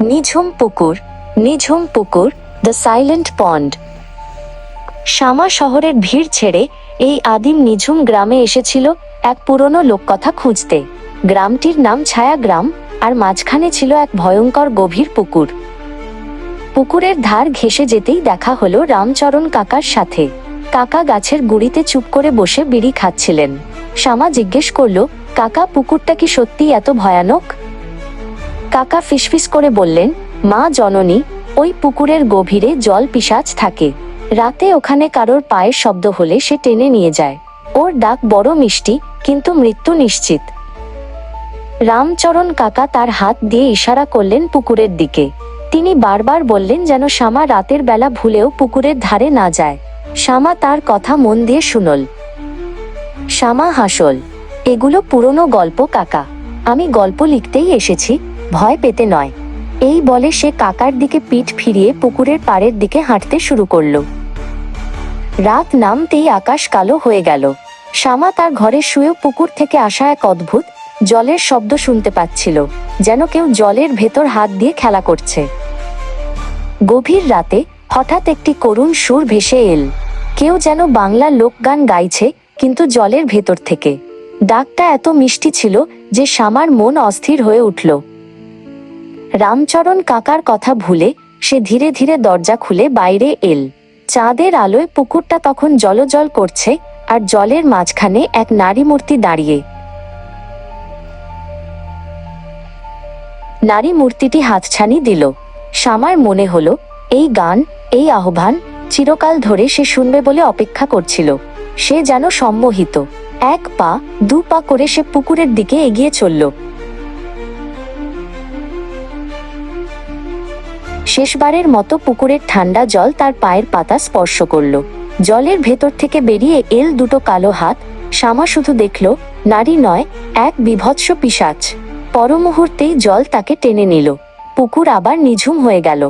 নিঝুম পুকুর, নিঝুম পুকুর, the silent পন্ড। শামা শহরের ভিড় ছেড়ে এই আদিম নিঝুম গ্রামে এসেছিল এক পুরনো লোককথা খুঁজতে। গ্রামটির নাম ছায়া গ্রাম, আর মাঝখানে ছিল এক ভয়ঙ্কর গভীর পুকুর। পুকুরের ধার ঘেঁষে যেতেই দেখা হলো রামচরণ কাকার সাথে। কাকা গাছের গুড়িতে চুপ করে বসে বিড়ি খাচ্ছিলেন। শামা জিজ্ঞেস করলো, কাকা, পুকুরটা কি সত্যি এত ভয়ানক? কাকা ফিসফিস করে বললেন, মা জননী, ওই পুকুরের গভীরে জল পিশাচ থাকে। রাতে ওখানে কারোর পায়ের শব্দ হলে সে টেনে নিয়ে যায়। ওর ডাক বড় মিষ্টি, কিন্তু মৃত্যু নিশ্চিত। রামচরণ কাকা তার হাত দিয়ে ইশারা করলেন পুকুরের দিকে। তিনি বারবার বললেন যেন শামা রাতের বেলা ভুলেও পুকুরের ধারে না যায়। শামা তার কথা মন দিয়ে শুনল। শামা হাসল। এগুলো পুরনো গল্প কাকা, আমি গল্প লিখতেই এসেছি, ভয় পেতে নয়। এই বলে সে কাকার দিকে পিঠ ফিরিয়ে পুকুরের পাড়ের দিকে হাঁটতে শুরু করলো। রাত নামতেই আকাশ কালো হয়ে গেল। শামা তার ঘরে শুয়েও পুকুর থেকে আসা এক অদ্ভুত জলের শব্দ শুনতে পাচ্ছিল, যেন কেউ জলের ভেতর হাত দিয়ে খেলা করছে। গভীর রাতে হঠাৎ একটি করুণ সুর ভেসে এল। কেউ যেন বাংলা লোকগান গাইছে, কিন্তু জলের ভেতর থেকে। ডাকটা এত মিষ্টি ছিল যে শামার মন অস্থির হয়ে উঠল। রামচরণ কাকার কথা ভুলে সে ধীরে ধীরে দরজা খুলে বাইরে এল। চাঁদের আলোয় পুকুরটা তখন জলজল করছে, আর জলের মাঝখানে এক নারী মূর্তি দাঁড়িয়ে। নারী মূর্তিটি হাতছানি দিল। শামার মনে হলো, এই গান, এই আহ্বান চিরকাল ধরে সে শুনবে বলে অপেক্ষা করছিল। সে যেন সম্মোহিত। এক পা, দু পা করে সে পুকুরের দিকে এগিয়ে চলল। শেষবারের মতো পুকুরের ঠান্ডা জল তার পায়ের পাতা স্পর্শ করল। জলের ভেতর থেকে বেরিয়ে এল দুটো কালো হাত। শামা শুধু দেখল, নারী নয়, এক বিভৎস পিশাচ। পরমুহূর্তেই জল তাকে টেনে নিল। পুকুর আবার নিঝুম হয়ে গেল।